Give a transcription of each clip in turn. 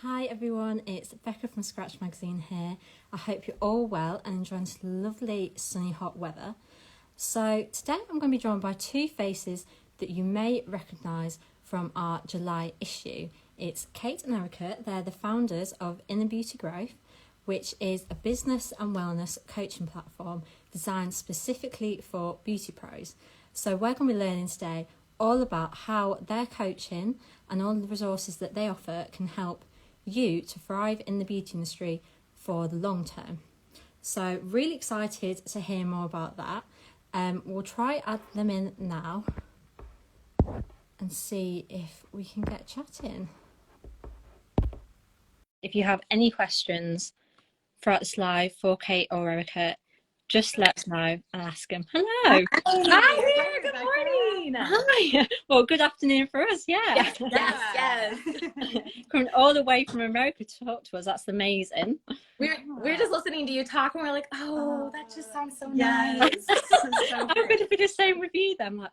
Hi everyone, it's Becca from Scratch Magazine here. I hope you're all well and enjoying this lovely sunny hot weather. So today I'm going to be joined by two faces that you may recognise from our July issue. It's Kate and Erica. They're the founders of Inner Beauty Growth, which is a business and wellness coaching platform designed specifically for beauty pros. So we're going to be learning today all about how their coaching and all the resources that they offer can help you to thrive in the beauty industry for the long term. So really excited to hear more about that. We'll try add them in now and see if we can get chatting. If you have any questions throughout this live for Kate or Erica, just let us know and ask them. Hello. Hi there. Good morning. Hi. Well, good afternoon for us. Yeah. Yes. Coming all the way from America to talk to us. That's amazing. We're just listening to you talk, and we're like, oh, that just sounds so Yes. nice. So I'm going to be the same with you then. Like,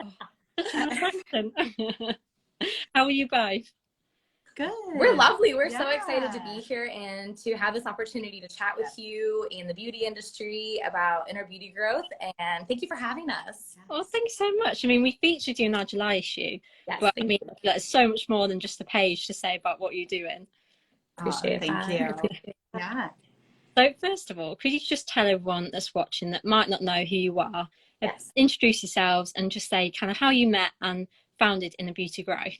how are you both? Good. We're lovely. We're so excited to Yeah. be here and to have this opportunity to chat with you in the beauty industry about inner beauty growth. And thank you for having us. Well, thank you so much. I mean, we featured you in our July issue, Yes, but I thank mean, you. there's so much more than just a page to say about what you're doing. Appreciate Thank that. you. Appreciate that. Yeah. So first of all, could you just tell everyone that's watching that might not know who you are, Yes. introduce yourselves and just say kind of how you met and founded Inner Beauty Growth?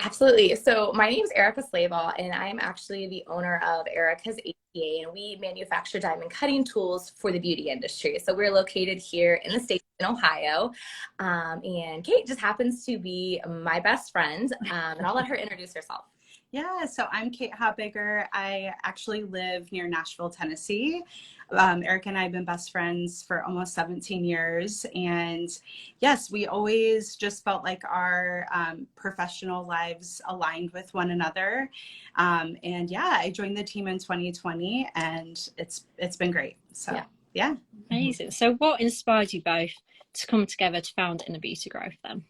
Absolutely. So my name is Erica Slayball, and I am actually the owner of Erica's ATA, and we manufacture diamond cutting tools for the beauty industry. So we're located here in the state in Ohio, and Kate just happens to be my best friend, and I'll let her introduce herself. Yeah, so I'm Kate Hotbigger. I actually live near Nashville, Tennessee. Erica and I have been best friends for almost 17 years. And yes, we always just felt like our professional lives aligned with one another. And yeah, I joined the team in 2020 and it's been great. So yeah. Amazing. So what inspired you both to come together to found Inner Beauty Growth then?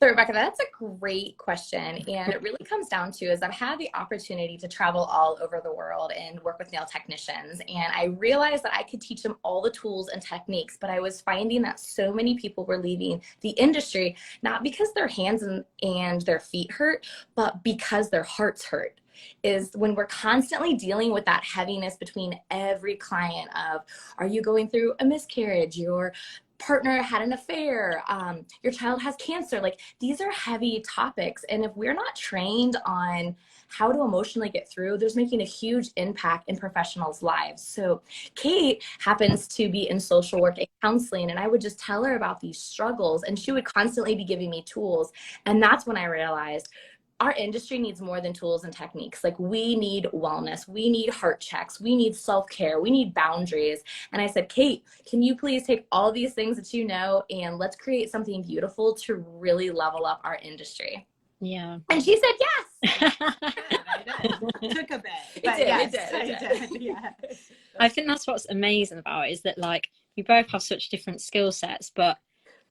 So Rebecca, that's a great question. And it really comes down to is I've had the opportunity to travel all over the world and work with nail technicians. And I realized that I could teach them all the tools and techniques, but I was finding that so many people were leaving the industry, not because their hands and their feet hurt, but because their hearts hurt. Is when we're constantly dealing with that heaviness between every client of, are you going through a miscarriage? Your partner had an affair, your child has cancer. Like, these are heavy topics, and if we're not trained on how to emotionally get through, there's making a huge impact in professionals' lives. So Kate happens to be in social work and counseling, and I would just tell her about these struggles, and she would constantly be giving me tools. And that's when I realized our industry needs more than tools and techniques. Like, we need wellness, we need heart checks, we need self-care, we need boundaries. And I said, Kate, can you please take all these things that you know and let's create something beautiful to really level up our industry? Yeah. And she said yes. I did. Took a bit. It did. Yeah. I think that's what's amazing about it, is that like you both have such different skill sets, but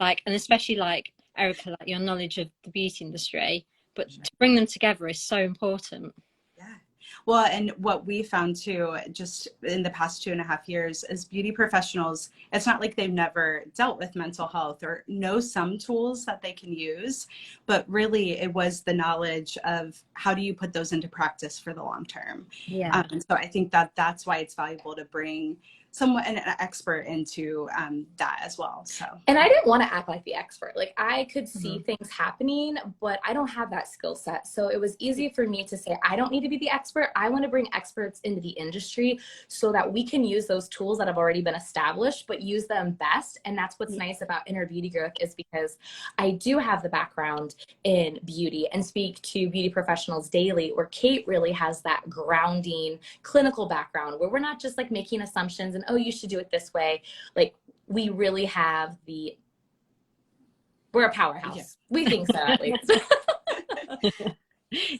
like, and especially like Erica, like your knowledge of the beauty industry, but to bring them together is so important. Yeah. Well, and what we found too, just in the past 2.5 years, is beauty professionals, it's not like they've never dealt with mental health or know some tools that they can use, but really it was the knowledge of how do you put those into practice for the long term. Yeah. So I think that that's why it's valuable to bring someone, an expert into that as well. So. And I didn't want to act like the expert. Like, I could see things happening, but I don't have that skill set. So it was easy for me to say, I don't need to be the expert. I want to bring experts into the industry so that we can use those tools that have already been established, but use them best. And that's what's nice about Inner Beauty Growth, is because I do have the background in beauty and speak to beauty professionals daily, where Kate really has that grounding clinical background, where we're not just like making assumptions and, oh, you should do it this way. Like, we really have we're a powerhouse. Yeah. We think so, at least.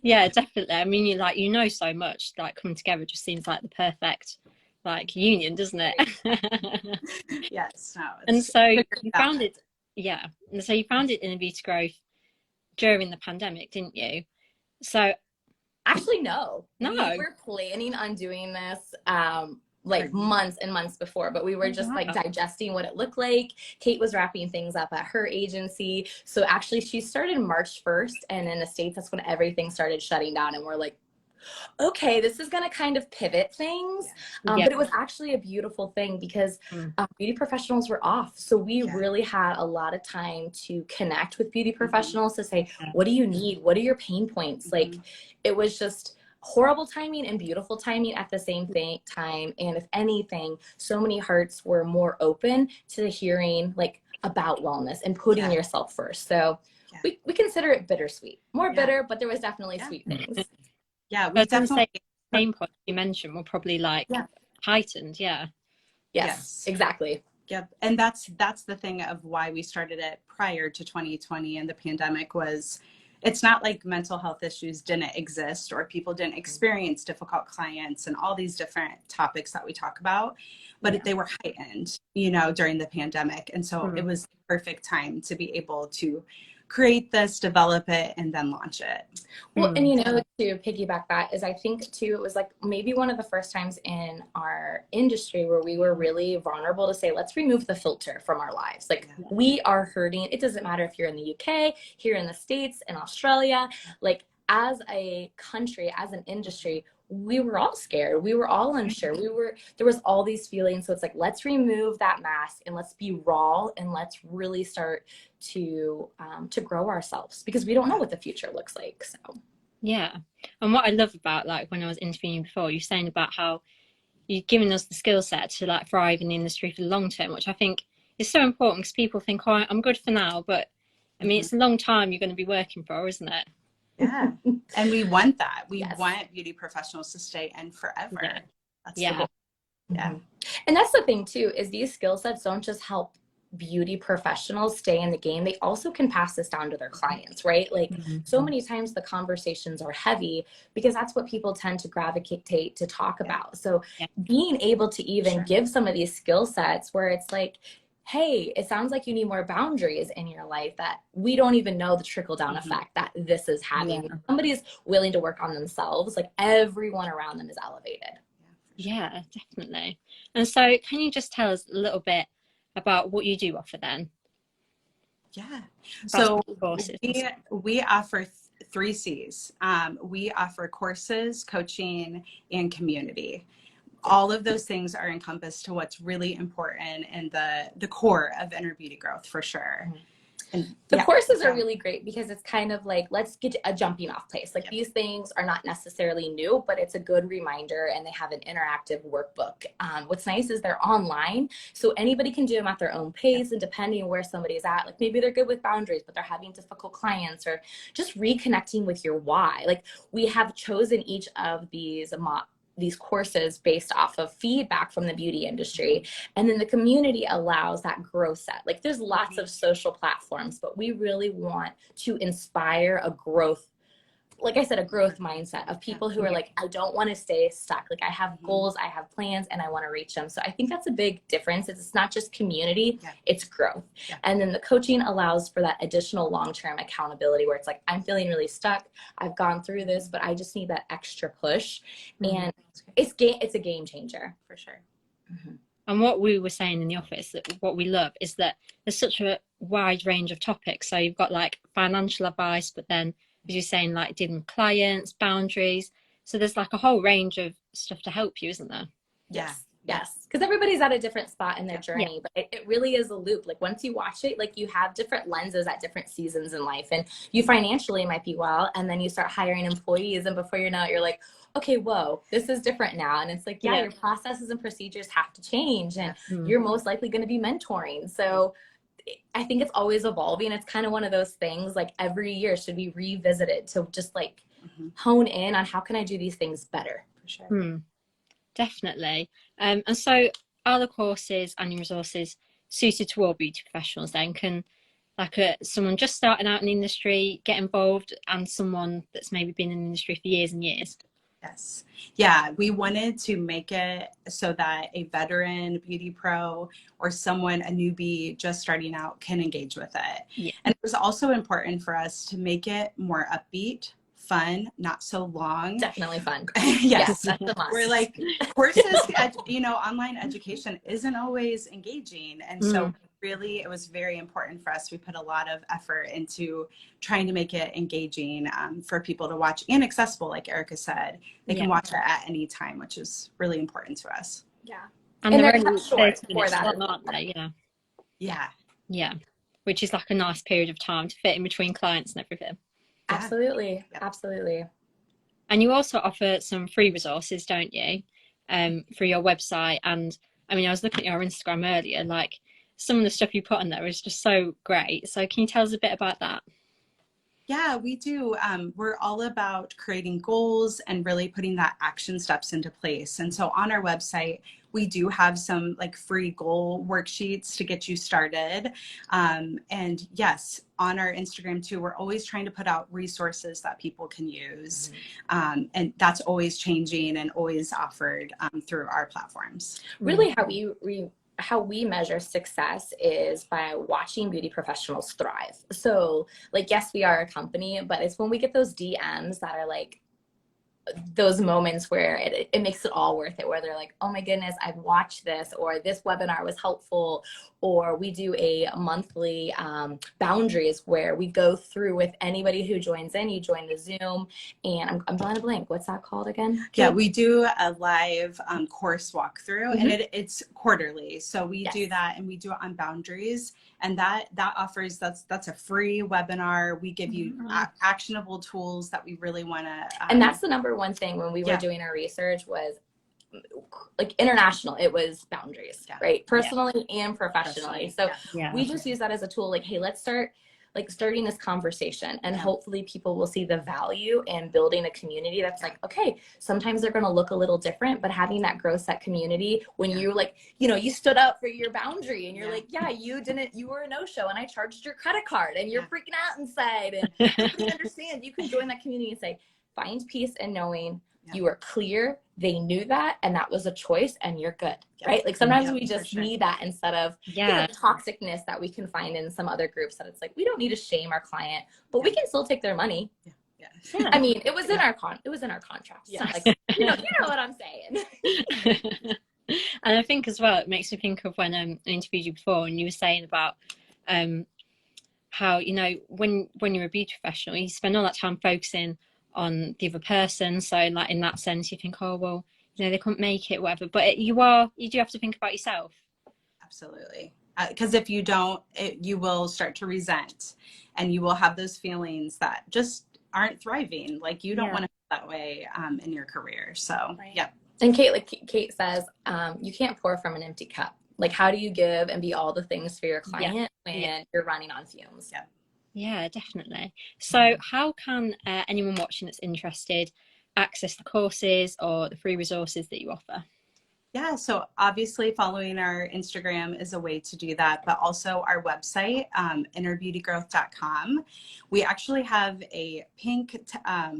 Yeah, definitely. I mean, you know so much, like coming together just seems like the perfect like union, doesn't it? Yes. No, and so you founded Inner Beauty Growth during the pandemic, didn't you? So Actually, no. No. We were planning on doing this like months and months before, but we were just like digesting what it looked like. Kate was wrapping things up at her agency. So actually she started March 1st, and in the States, that's when everything started shutting down. And we're like, okay, this is going to kind of pivot things. But it was actually a beautiful thing because beauty professionals were off. So we really had a lot of time to connect with beauty professionals to say, what do you need? What are your pain points? Like, it was just horrible timing and beautiful timing at the same time. And if anything, so many hearts were more open to hearing like about wellness and putting yourself first. So we consider it bittersweet, more bitter, but there was definitely sweet things. Yeah, we definitely same point you mentioned were probably like heightened. Yes, exactly. Yep. And that's the thing of why we started it prior to 2020 and the pandemic. Was it's not like mental health issues didn't exist or people didn't experience difficult clients and all these different topics that we talk about, but they were heightened, you know, during the pandemic. And so it was the perfect time to be able to create this, develop it, and then launch it. Well, and you know, to piggyback that is, I think too, it was like maybe one of the first times in our industry where we were really vulnerable to say, let's remove the filter from our lives. Like we are hurting. It doesn't matter if you're in the UK, here in the States, in Australia, like as a country, as an industry, we were all scared. We were all unsure. There was all these feelings. So it's like, let's remove that mask and let's be raw and let's really start to grow ourselves, because we don't know what the future looks like. So yeah. And what I love about, like, when I was interviewing you before, you're saying about how you've given us the skill set to like thrive in the industry for the long term, which I think is so important, because people think, oh, I'm good for now, but I mean, it's a long time you're going to be working for, isn't it? Yeah. And we want that. We want beauty professionals to stay in forever. That's the goal. Yeah. And that's the thing too, is these skill sets don't just help beauty professionals stay in the game. They also can pass this down to their clients, right? Like so many times the conversations are heavy because that's what people tend to gravitate to talk about. So being able to even give some of these skill sets where it's like, hey, it sounds like you need more boundaries in your life, that we don't even know the trickle down effect that this is having. Somebody's willing to work on themselves, like everyone around them is elevated. Yeah, definitely. And so can you just tell us a little bit about what you do offer then? Yeah. So we offer 3 C's. We offer courses, coaching, and community. All of those things are encompassed to what's really important and the core of inner beauty growth, for sure. And the courses are really great because it's kind of like, let's get a jumping off place. Like these things are not necessarily new, but it's a good reminder, and they have an interactive workbook. What's nice is they're online, so anybody can do them at their own pace, and depending where somebody's at, like maybe they're good with boundaries, but they're having difficult clients, or just reconnecting with your why. Like we have chosen each of these courses based off of feedback from the beauty industry. And then the community allows that growth set. Like there's lots of social platforms, but we really want to inspire a growth, like I said, a growth mindset of people who are like, I don't want to stay stuck. Like I have goals, I have plans, and I want to reach them. So I think that's a big difference. It's not just community, it's growth. And then the coaching allows for that additional long-term accountability where it's like, I'm feeling really stuck. I've gone through this, but I just need that extra push. And it's a game changer for sure. And what we were saying in the office, that what we love is that there's such a wide range of topics. So you've got like financial advice, but then as you're saying, like dealing with clients, boundaries. So there's like a whole range of stuff to help you, isn't there? Yes. Because everybody's at a different spot in their journey, but it really is a loop. Like once you watch it, like you have different lenses at different seasons in life, and you financially might be well, and then you start hiring employees, and before you know it, you're like, okay, whoa, this is different now. And it's like, your processes and procedures have to change, and you're most likely going to be mentoring. So I think it's always evolving. It's kind of one of those things, like every year should be revisited to just like hone in on how can I do these things better. For sure. Definitely. And so are the courses and your resources suited to all beauty professionals then? Can like someone just starting out in the industry get involved, and someone that's maybe been in the industry for years and years? Yes. Yeah, we wanted to make it so that a veteran beauty pro or someone, a newbie just starting out, can engage with it. And it was also important for us to make it more upbeat, fun, not so long. Definitely fun. Yes. That's a must. We're like, courses, online education isn't always engaging. And so really, it was very important for us. We put a lot of effort into trying to make it engaging for people to watch and accessible, like Erica said. They can watch it at any time, which is really important to us. Yeah. And they're they're only cut short 30 for minutes that. long, aren't they? Yeah. Yeah. Yeah. Which is like a nice period of time to fit in between clients and everything. Absolutely. Absolutely. And you also offer some free resources, don't you? Through your website. And I mean, I was looking at your Instagram earlier, like some of the stuff you put on there is just so great. So can you tell us a bit about that? Yeah, we do. We're all about creating goals and really putting that action steps into place. And so on our website, we do have some like free goal worksheets to get you started. And yes, on our Instagram too, we're always trying to put out resources that people can use. And that's always changing and always offered through our platforms. Really how we measure success is by watching beauty professionals thrive. So like, yes, we are a company, but it's when we get those DMs that are like those moments where it makes it all worth it, where they're like, oh my goodness, I've watched this, or this webinar was helpful, or we do a monthly boundaries where we go through with anybody who joins in. You join the Zoom, and I'm drawing a blank. What's that called again? Yeah, we do a live course walkthrough, and it's quarterly. So we do that, and we do it on boundaries, and that offers that's a free webinar. We give you actionable tools that we really want to. And that's the number one thing when we were doing our research was like international, it was boundaries, right? Personally and professionally. So we just use that as a tool, like, hey, let's starting this conversation, and hopefully people will see the value in building a community that's like, okay, sometimes they're going to look a little different, but having that Grow Set community, when you like, you stood up for your boundary, and you're like, you were a no-show, and I charged your credit card, and you're freaking out inside, and you understand, you can join that community and say, find peace in knowing you were clear, they knew that, and that was a choice, and you're good, right? Like sometimes we just need that instead of the toxicness that we can find in some other groups, that it's like, we don't need to shame our client, but we can still take their money. I mean, it was in our contract. It's not like, you know what I'm saying. And I think as well, it makes me think of when I interviewed you before, and you were saying about how, when you're a beauty professional, you spend all that time focusing on the other person. So like in that sense, you think, oh, well, they couldn't make it, whatever. But you do have to think about yourself. Absolutely. Because if you don't, you will start to resent, and you will have those feelings that just aren't thriving. Like you don't want to feel that way in your career. So, And Kate says, you can't pour from an empty cup. Like, how do you give and be all the things for your client when you're running on fumes? Yeah, definitely. So how can anyone watching that's interested access the courses or the free resources that you offer? Yeah, so obviously following our Instagram is a way to do that, but also our website, innerbeautygrowth.com. We actually have a pink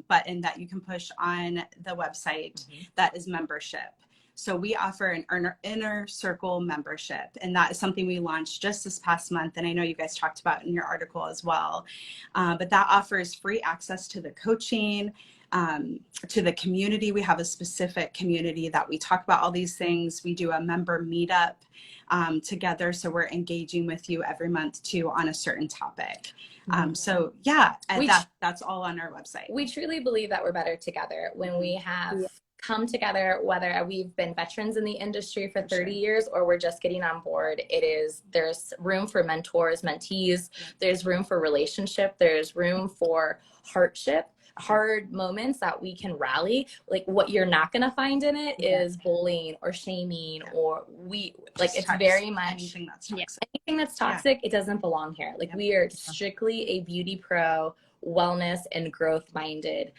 button that you can push on the website that is membership. So we offer an inner circle membership, and that is something we launched just this past month. And I know you guys talked about in your article as well, but that offers free access to the coaching, to the community. We have a specific community that we talk about all these things. We do a member meetup together. So we're engaging with you every month too on a certain topic. So yeah, and that's all on our website. We truly believe that we're better together when we have come together, whether we've been veterans in the industry for 30 years or we're just getting on board. There's room for mentors, mentees, there's room for relationship, there's room for hard moments that we can rally. Like, what you're not going to find in it is bullying or shaming or it's very much anything that's toxic. It doesn't belong here. Like, we are strictly a beauty pro, wellness and growth minded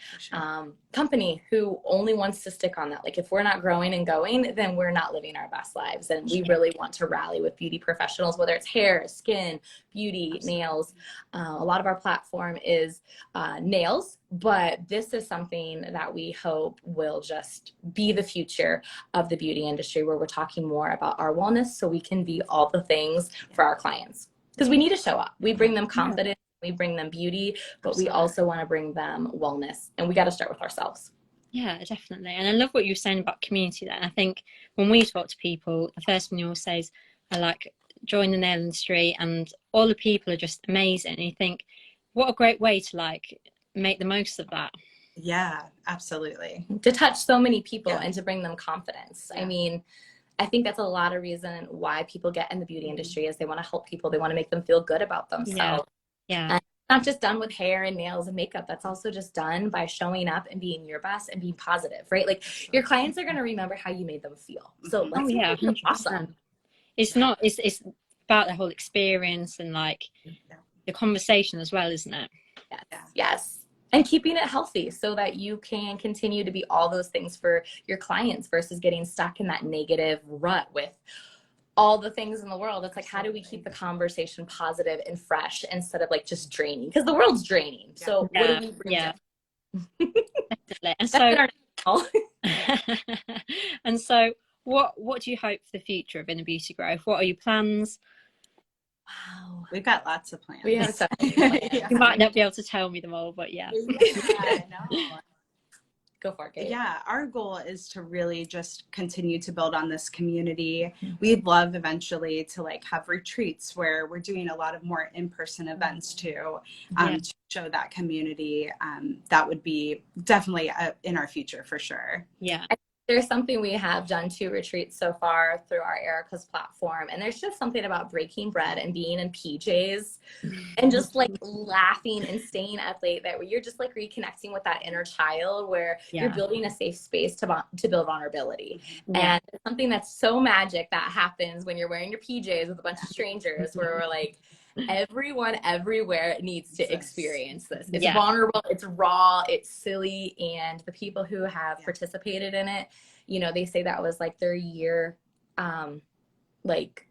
company who only wants to stick on that. Like, if we're not growing and going, then we're not living our best lives. And we really want to rally with beauty professionals, whether it's hair, skin, beauty, nails. A lot of our platform is nails, but this is something that we hope will just be the future of the beauty industry, where we're talking more about our wellness so we can be all the things for our clients, because we need to show up. We bring them confidence. we bring them beauty, but we also want to bring them wellness, and we got to start with ourselves. Yeah, definitely. And I love what you were saying about community there. I think when we talk to people, the first thing you always say is, I like join the nail industry, and all the people are just amazing. And you think, what a great way to like make the most of that. Yeah, absolutely. To touch so many people Yeah. and to bring them confidence. Yeah. I mean, I think that's a lot of reason why people get in the beauty industry is they want to help people. They want to make them feel good about themselves. Yeah. And it's not just done with hair and nails and makeup. That's also just done by showing up and being your best and being positive, right? Like your clients are going to remember how you made them feel. So let's Oh yeah, make them 100%. awesome. It's not, it's about the whole experience and like the conversation as well, isn't it? Yes. Yeah. Yes. And keeping it healthy so that you can continue to be all those things for your clients versus getting stuck in that negative rut with all the things in the world. It's like, how do we keep the conversation positive and fresh instead of like just draining? Because the world's draining. So what do we bring Yeah. different? Definitely. And That's so, our and so what do you hope for the future of Inner Beauty Growth? What are your plans? Wow. We've got lots of plans. We have so many plans. Yeah. You might not be able to tell me them all, but yeah. Yeah, no. Go for it, Kate. Yeah, our goal is to really just continue to build on this community. We'd love eventually to like have retreats where we're doing a lot of more in-person events too, to show that community. That would be definitely in our future for sure. Yeah. There's something we have done 2 retreats so far through our Erica's platform. And there's just something about breaking bread and being in PJs and just like laughing and staying up late that where you're just like reconnecting with that inner child where you're building a safe space to build vulnerability. And it's something that's so magic that happens when you're wearing your PJs with a bunch of strangers where we're like, everyone everywhere needs to experience this. It's vulnerable, it's raw, it's silly, and the people who have participated in it, you know, they say that was like their year, like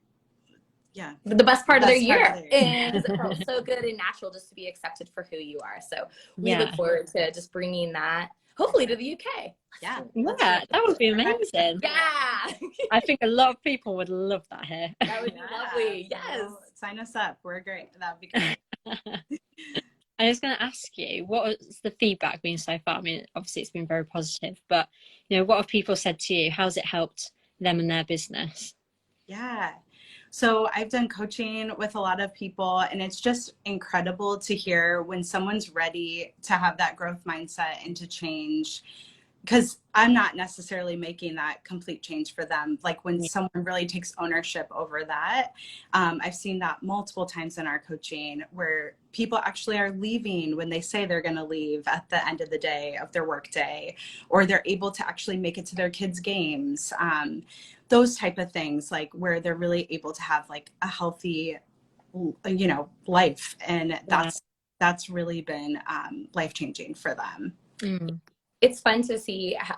the best part of their year. And it felt so good and natural just to be accepted for who you are. So we look forward to just bringing that hopefully to the UK. Yeah, that would be amazing. Yeah. I think a lot of people would love that here. That would be lovely. Yes. So sign us up. We're great. That would be great. I was going to ask you, what has the feedback been so far? I mean, obviously it's been very positive, but you know, what have people said to you? How's it helped them and their business? Yeah. So I've done coaching with a lot of people, and it's just incredible to hear when someone's ready to have that growth mindset and to change, because I'm not necessarily making that complete change for them. Like when someone really takes ownership over that, I've seen that multiple times in our coaching where people actually are leaving when they say they're going to leave at the end of the day of their work day, or they're able to actually make it to their kids' games. Those type of things, like where they're really able to have like a healthy, you know, life. And that's really been life-changing for them. It's fun to see how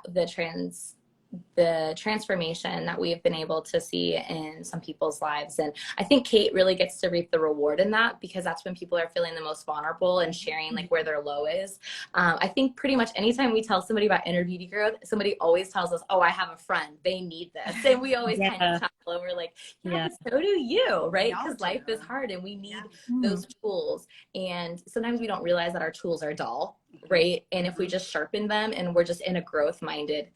the transformation that we've been able to see in some people's lives. And I think Kate really gets to reap the reward in that, because that's when people are feeling the most vulnerable and sharing like where their low is. I think pretty much anytime we tell somebody about Inner Beauty Growth, somebody always tells us, oh, I have a friend, they need this. And we always kind of chuckle and we're like, so do you, right? Because life is hard and we need those tools. And sometimes we don't realize that our tools are dull, right? And if we just sharpen them and we're just in a growth minded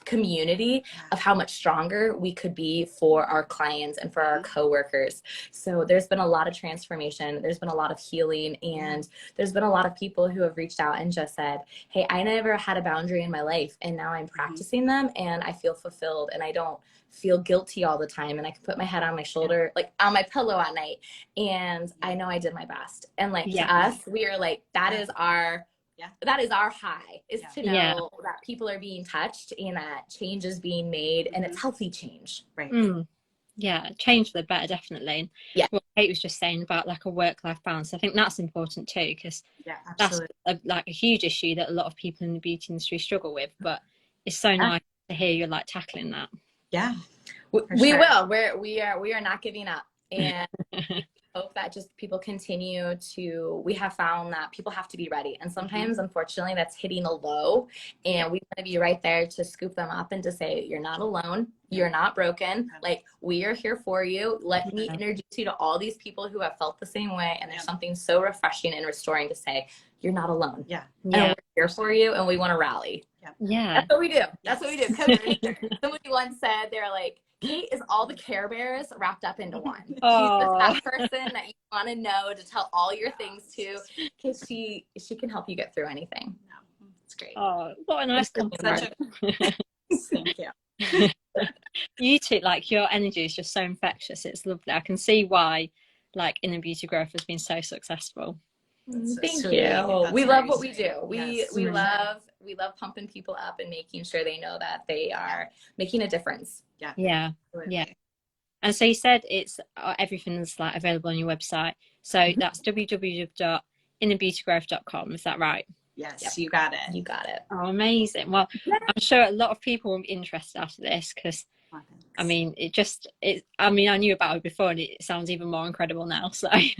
community of how much stronger we could be for our clients and for our coworkers. So there's been a lot of transformation, there's been a lot of healing, and there's been a lot of people who have reached out and just said, hey, I never had a boundary in my life and now I'm practicing them and I feel fulfilled and I don't feel guilty all the time, and I can put my head on my shoulder, like on my pillow at night, and I know I did my best. And like to us, we are like, that is our high, is to know that people are being touched and that change is being made, and it's healthy change. Right. Yeah, change for the better, definitely. Yeah. What Kate was just saying about like a work-life balance, I think that's important too, because that's like a huge issue that a lot of people in the beauty industry struggle with. But it's so nice to hear you're like tackling that. Yeah, we will. We are not giving up. And hope that just people continue to, we have found that people have to be ready. And sometimes, unfortunately, that's hitting a low. And we want to be right there to scoop them up and to say, you're not alone. You're not broken. Like, we are here for you. Let me introduce you to all these people who have felt the same way. And there's something so refreshing and restoring to say, you're not alone. Yeah. And we're here for you, and we want to rally. Yeah. That's what we do. That's what we do. Somebody once said, they're like, Kate is all the Care Bears wrapped up into one. She's that person that you want to know, to tell all your things to, because she can help you get through anything. It's great. Oh, what a nice compliment. Thank you. You two, like, your energy is just so infectious. It's lovely. I can see why, like, Inner Beauty Growth has been so successful. Thank you. We love what we do. We love pumping people up and making sure they know that they are making a difference. Yeah. And so you said it's everything's like available on your website. So that's www.innerbeautygrowth.com. Is that right? Yes, you got it. You got it. Oh, amazing. Well, I'm sure a lot of people will be interested after this, because I mean, I knew about it before, and it sounds even more incredible now. So, good.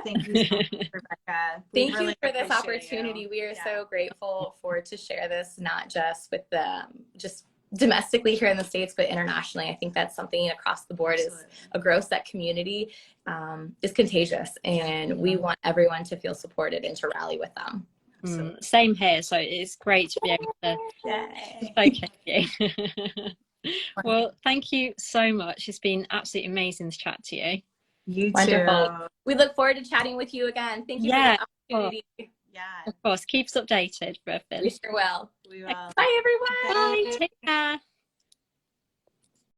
Thank you so much, Rebecca. Thank you for this opportunity. We are so grateful to share this, not just with just domestically here in the States, but internationally. I think that's something across the board is a growth that community is contagious, and we want everyone to feel supported and to rally with them. Same here. So it's great to be able to focus you. Well, thank you so much. It's been absolutely amazing to chat to you. You Wonderful. too. We look forward to chatting with you again. Thank you for the opportunity. Yeah. Of course. Keep us updated for everything. We sure will. We will. Bye, everyone. Bye. Take care.